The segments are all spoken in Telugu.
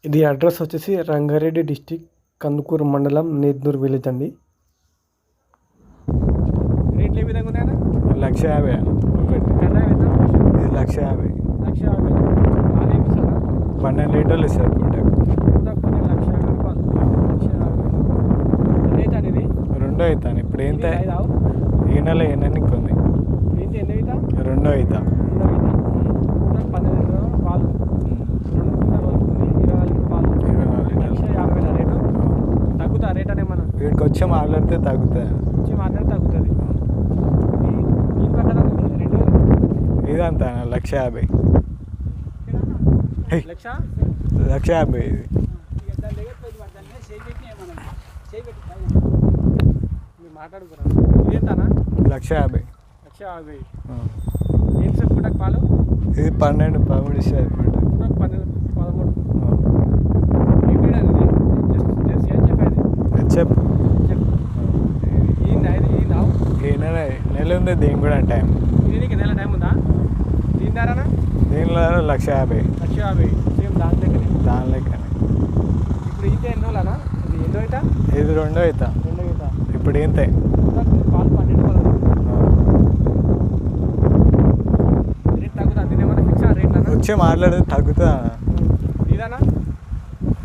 ఇది అడ్రస్ వచ్చేసి రంగారెడ్డి డిస్టిక్ కందుకూరు మండలం నేద్నూర్ విలేజ్ అండి. రేట్లు ఏ విధంగా ఉన్నాయన్నా? 1,50,000 ఒకటి. ఇది 1,50,000. 1,50,000 పాలు ఏమి ఇస్తారా? 12 లీటర్లు ఇస్తారు పూటకు. 1,50,000 రూపాయలు. 1,50,000 ఎన్ని అవుతాను ఇది? రెండో అవుతాను ఇప్పుడు. ఏంత ఐదావు ఈ నెల ఎన్నికి ఉంది? ఏంటి ఎన్ని అవుతా? రెండో అవుతా. 12 లీటర్లు పాలు, 2 పూటలు వస్తుంది, 24 లీటర్ పాలు, 1,50,000 రేటు. తగ్గుతా రేట్ అనే మనం వీడికి వచ్చి మాట్లాడితే తగ్గుతుంది. వచ్చి మాట్లాడితే తగ్గుతుంది. దీని ప్రకారం రెండు ఇదంతా 1,50,000. 1,50,000 ఇది. మీరు మాట్లాడుకున్నాను. ఇది ఎంతనా? 1,50,000. 1,50,000. ఏం సార్ పూటకు పాలు? ఇది 12, 13 ఇస్తుంది పూటకు. పూటకు 12, 13. ఏం బ్రీడ్ అనేది? జెర్సీ అని చెప్పేది. చెప్పు. ఈ నెల ఉంది దీని కూడా టైం. దీనికి నెల టైం ఉందా? దీని ధరనా? దీనిలో 1,50,000. 1,50,000 సేమ్ దాని దగ్గరే. దాని లెక్కనే. ఇప్పుడు ఇంత ఎన్నో లానా? ఇది ఎన్నో అవుతా? ఇది రెండో అవుతా. రెండో అవుతా. ఇప్పుడు ఇంతే. పాలు 12 రేట్ తగ్గుతా? దీని ఏమన్నా ఫిక్స్ రేట్ అన్నా? వచ్చి మాట్లాడితే తగ్గుతా. ఇదానా?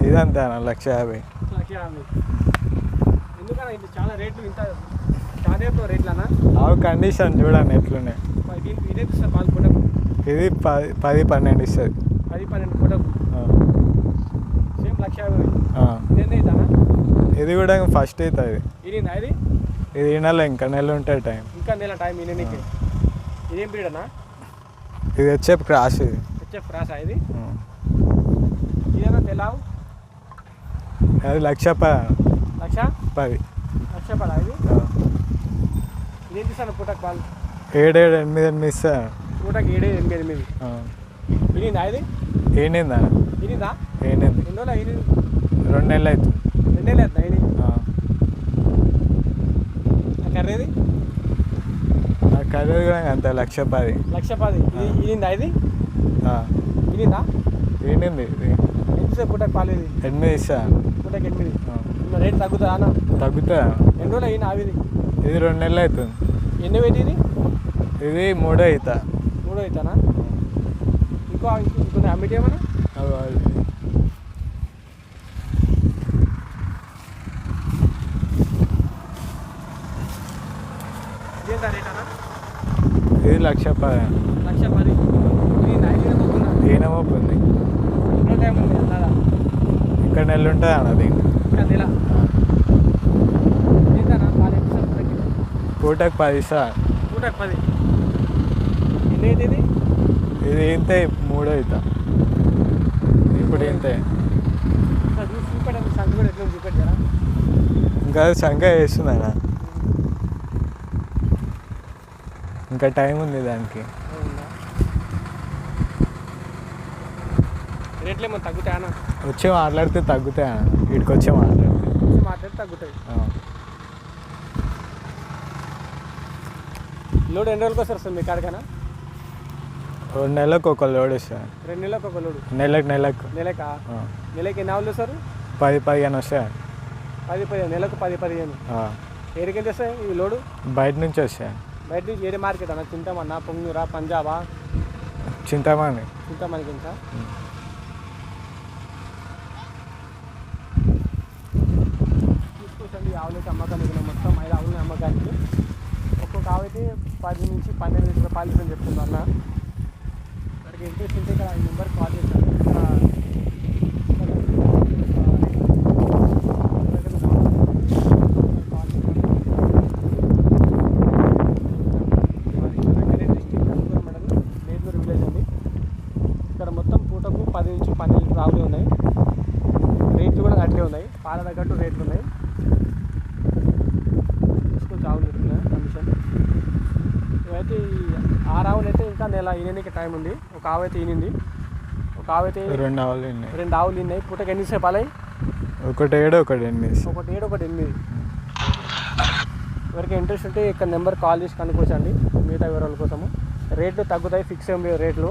ఇదంతా 1,50,000. 1,50,000. ఎందుకన్నా ఇది చాలా రేట్లు? ఇంత చాలా రేట్లు అన్నా? ఆవు కండిషన్ చూడండి ఎట్లున్నాయి. ఇదే సార్ పాలు పూటకు? ఇది 10, 12 ఇస్తుంది. 10, 12 పూటకు సేమ్ 1,50,000. ఇదేంది అవుతానా? ఇది కూడా ఫస్ట్ అవుతుంది. ఇనిందా ఇది? ఇది ఈ నెల ఇంకా నెల ఉంటుంది టైం. ఇంకా నెల టైం ఇనికి. ఇదేం బ్రీడ్ అన్నా? ఇది హెచ్ఎఫ్ క్రాస్. ఇది హెచ్ఎఫ్ క్రాసా ఇది? ఇదేనా తెలావు? అది 1,10,000. 1,10,000. 1,10,000 ఇది? ఇదేం తీస్తాను పూటకు పాలు? 7, 8 ఇస్తా. పూటకు 7, 8. ఇనిందా ఇది? ఏనిందా? ఇనిందా? ఏనింది. ఎన్ని రోజులు ఇనింది? 2 నెలలు అవుతుంది. 2 నెలలు అవుతుందా ఇది? కర్రేది? కర్రీ కూడా అంత 1,10,000. 1,10,000. ఇది ఇనిందా ఇది? ఇనిందా? ఏనింది. ఇది ఎంతసేపు పూటకు పాలు? ఇది 8 ఇస్తా. పూటకు 8. రేట్ తగ్గుతుందా అన్న? తగ్గుతా. ఎన్ని రోజులు అయినా అవి? ఇది 2 నెలలు అవుతుంది. ఎన్ని పెట్టి ఇది? ఇది 3 అవుతా. 3 అవుతానా? ఇంకొన్ని అమ్మిటి ఏమన్నా? ఇదేంత రేట్ అన్నా? ఇది 1,10,000. 1,10,000. ఇది 9 పోతుందా? ఏనమోపుంది. ఎన్నో టైం ఉంది అన్నదా? ఇంకా నెల ఉంటుంది అన్న దీనికి. ఇంకా నెల. ఏంటన్నా పాలు ఎంత పూటకి? పూటకు 10 ఇస్తా. పూటకు 10. ఎన్ని అయితే ఇది? ఇది ఇంతే 3 అవుతా. ఇప్పుడు ఇంతే. చూపెట్టండి సంఖ్య కూడా ఎట్లా చూపెట్టారా? ఇంకా సంఖ్య వేస్తుంది అన్న. ఇంకా టైం ఉంది దానికి. రేట్లు ఏమో తగ్గుతాయన్నా? వచ్చి మాట్లాడితే తగ్గుతాయి అన్న. వీడికి వచ్చి మాట్లాడితే తగ్గుతాయి. లోడ్ ఎన్ని రోజులకి వస్తారు మీ కాడికైనా? 2 నెలలకు ఒక లోడ్ వస్తాయి. 2 నెలలకు ఒక లోడు? నెలకు నెలకి ఎన్ని ఆవులు వస్తారు? 10, 15 వస్తాయి. 10, 15 నెలకు 10, 15. ఏరికెళ్ళి వస్తాయి ఈ లోడు? బయట నుంచి వస్తాయి. బయట నుంచి ఏరే మార్కెట్ అన్న? చింతమన్నా, పొంగూరా, పంజాబా? చింతమణికి ఇంకా తీసుకొచ్చండి. ఆవులకి అమ్మకం మిగిలిన మొత్తం 5 ఆవులని అమ్మకానికి. ఒక్కొక్క ఆవు అయితే 10 నుంచి 12 లీటర్ల పాలు ఇస్తుందని చెప్తుంది అన్న. ఇక్కడికి ఇంట్రెస్ట్ ఉంటే ఇక్కడ ఈ నెంబర్కి కాల్ చేస్తాను. ఇక్కడ మొత్తం పూటకు 10 నుంచి 12 లీటర్ ఆవులు ఉన్నాయి. రేట్లు కూడా అట్లే ఉన్నాయి. పాల తగ్గట్టు రేట్లు ఉన్నాయి. తీసుకొచ్చి ఆవులు పెట్టుకున్నాయి కండిషన్. ఇవైతే 6 ఆవులు అయితే ఇంకా నెల ఈయనకి టైం ఉంది. ఒక ఆవు అయితే ఈనింది. ఒక ఆవు అయితే 2 ఆవులు ఉన్నాయి. 2 ఆవులు ఉన్నాయి. పూటకి ఎన్ని సేపు పాలాయి? ఒకటి 7, ఒకటి 8. ఒకటి 7, ఒకటి 8. ఎవరికి ఇంట్రెస్ట్ ఉంటే ఇక్కడ నెంబర్ కాల్ చేసి కనుక్కోవచ్చండి మిగతా వివరాల కోసము. రేట్లు తగ్గుతాయి, ఫిక్స్ ఏం రేట్లు.